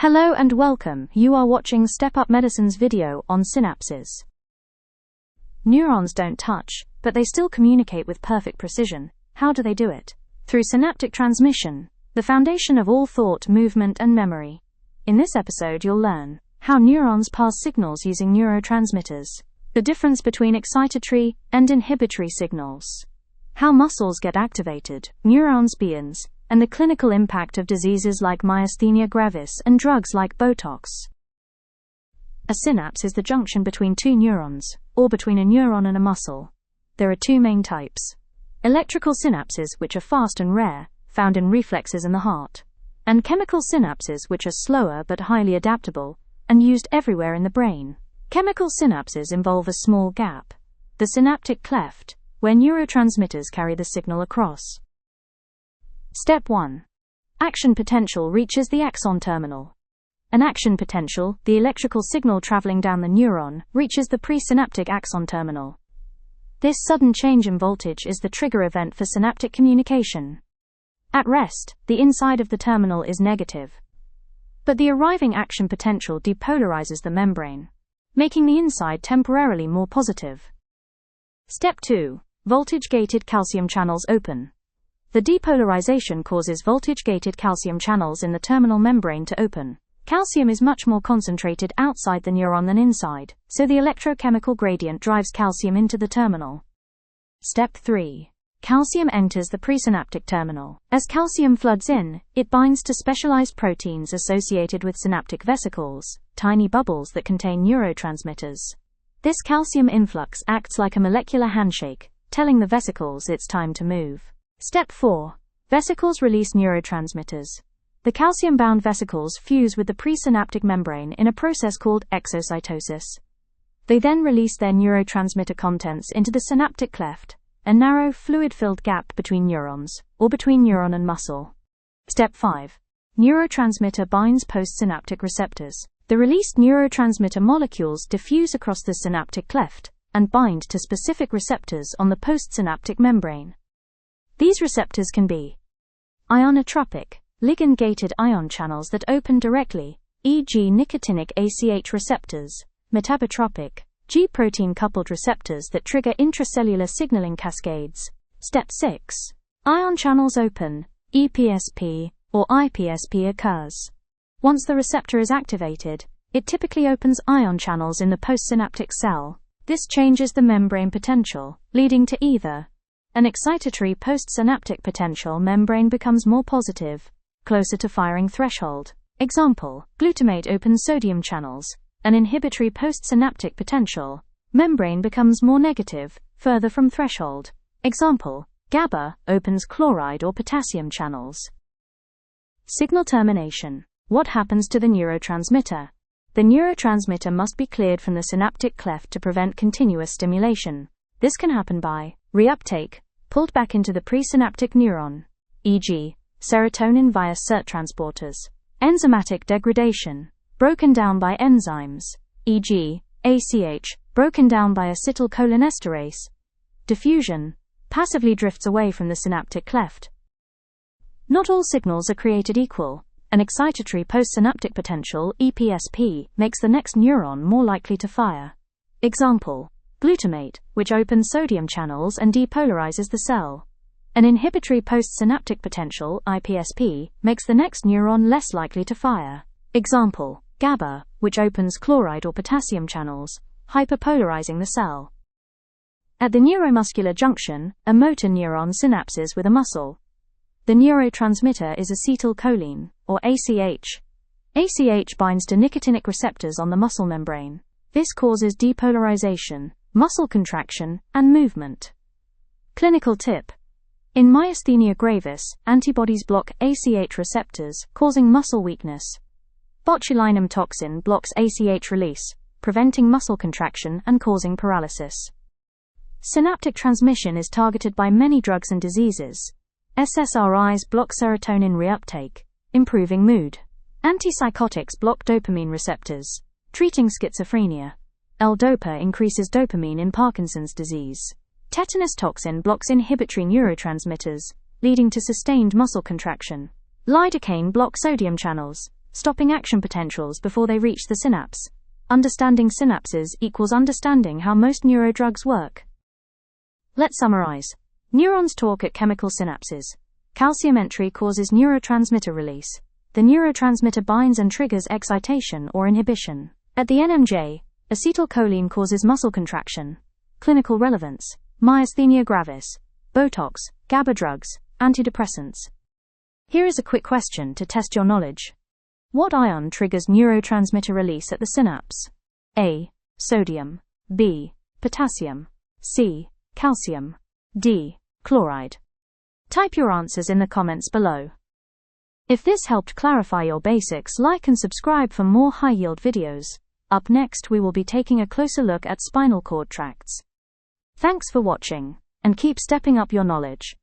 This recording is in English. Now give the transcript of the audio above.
Hello and welcome. You are watching Step Up Medicine's video on synapses. Neurons don't touch, but they still communicate with perfect precision. How do they do it? Through synaptic transmission, the foundation of all thought, movement, and memory. In this episode, you'll learn how neurons pass signals using neurotransmitters, the difference between excitatory and inhibitory signals, how muscles get activated, neurons, and the clinical impact of diseases like myasthenia gravis and drugs like botox. A synapse is the junction between two neurons, or between a neuron and a muscle. There are two main types: electrical synapses, which are fast and rare, found in reflexes in the heart, and chemical synapses, which are slower but highly adaptable, and used everywhere in the brain. Chemical synapses involve a small gap, the synaptic cleft, where neurotransmitters carry the signal across. Step 1. Action potential reaches the axon terminal. An action potential, the electrical signal traveling down the neuron, reaches the presynaptic axon terminal. This sudden change in voltage is the trigger event for synaptic communication. At rest, the inside of the terminal is negative, but the arriving action potential depolarizes the membrane, making the inside temporarily more positive. Step 2. Voltage-gated calcium channels open. The depolarization causes voltage-gated calcium channels in the terminal membrane to open. Calcium is much more concentrated outside the neuron than inside, so the electrochemical gradient drives calcium into the terminal. Step 3. Calcium enters the presynaptic terminal. As calcium floods in, it binds to specialized proteins associated with synaptic vesicles, tiny bubbles that contain neurotransmitters. This calcium influx acts like a molecular handshake, telling the vesicles it's time to move. Step 4. Vesicles release neurotransmitters. The calcium-bound vesicles fuse with the presynaptic membrane in a process called excitatory. They then release their neurotransmitter contents into the synaptic cleft, a narrow, fluid-filled gap between neurons, or between neuron and muscle. Step 5. Neurotransmitter binds postsynaptic receptors. The released neurotransmitter molecules diffuse across the synaptic cleft and bind to specific receptors on the postsynaptic membrane. These receptors can be ionotropic, ligand-gated ion channels that open directly, e.g. nicotinic ACH receptors; metabotropic, G-protein-coupled receptors that trigger intracellular signaling cascades. Step 6. Ion channels open, EPSP, or IPSP occurs. Once the receptor is activated, it typically opens ion channels in the postsynaptic cell. This changes the membrane potential, leading to either an excitatory postsynaptic potential, membrane becomes more positive, closer to firing threshold. Example, glutamate opens sodium channels. An inhibitory postsynaptic potential, membrane becomes more negative, further from threshold. Example, GABA opens chloride or potassium channels. Signal termination. What happens to the neurotransmitter? The neurotransmitter must be cleared from the synaptic cleft to prevent continuous stimulation. This can happen by reuptake, pulled back into the presynaptic neuron, e.g., serotonin via SERT transporters; enzymatic degradation, broken down by enzymes, e.g., ACH, broken down by acetylcholinesterase; diffusion, passively drifts away from the synaptic cleft. Not all signals are created equal. An excitatory postsynaptic potential, EPSP, makes the next neuron more likely to fire. Example, glutamate, which opens sodium channels and depolarizes the cell. An inhibitory postsynaptic potential, IPSP, makes the next neuron less likely to fire. Example, GABA, which opens chloride or potassium channels, hyperpolarizing the cell. At the neuromuscular junction, a motor neuron synapses with a muscle. The neurotransmitter is acetylcholine, or ACH. ACH binds to nicotinic receptors on the muscle membrane. This causes depolarization, muscle contraction, and movement. Clinical tip. In myasthenia gravis, antibodies block ACH receptors, causing muscle weakness. Botulinum toxin blocks ACH release, preventing muscle contraction and causing paralysis. Synaptic transmission is targeted by many drugs and diseases. SSRIs block serotonin reuptake, improving mood. Antipsychotics block dopamine receptors, treating schizophrenia. L-DOPA increases dopamine in Parkinson's disease. Tetanus toxin blocks inhibitory neurotransmitters, leading to sustained muscle contraction. Lidocaine blocks sodium channels, stopping action potentials before they reach the synapse. Understanding synapses equals understanding how most neurodrugs work. Let's summarize. Neurons talk at chemical synapses. Calcium entry causes neurotransmitter release. The neurotransmitter binds and triggers excitation or inhibition. At the NMJ, acetylcholine causes muscle contraction. Clinical relevance: myasthenia gravis, botox, GABA drugs, antidepressants. Here is a quick question to test your knowledge. What ion triggers neurotransmitter release at the synapse? A. Sodium. B. Potassium. C. Calcium. D. Chloride. Type your answers in the comments below. If this helped clarify your basics, like and subscribe for more high-yield videos. Up next, we will be taking a closer look at spinal cord tracts. Thanks for watching, and keep stepping up your knowledge.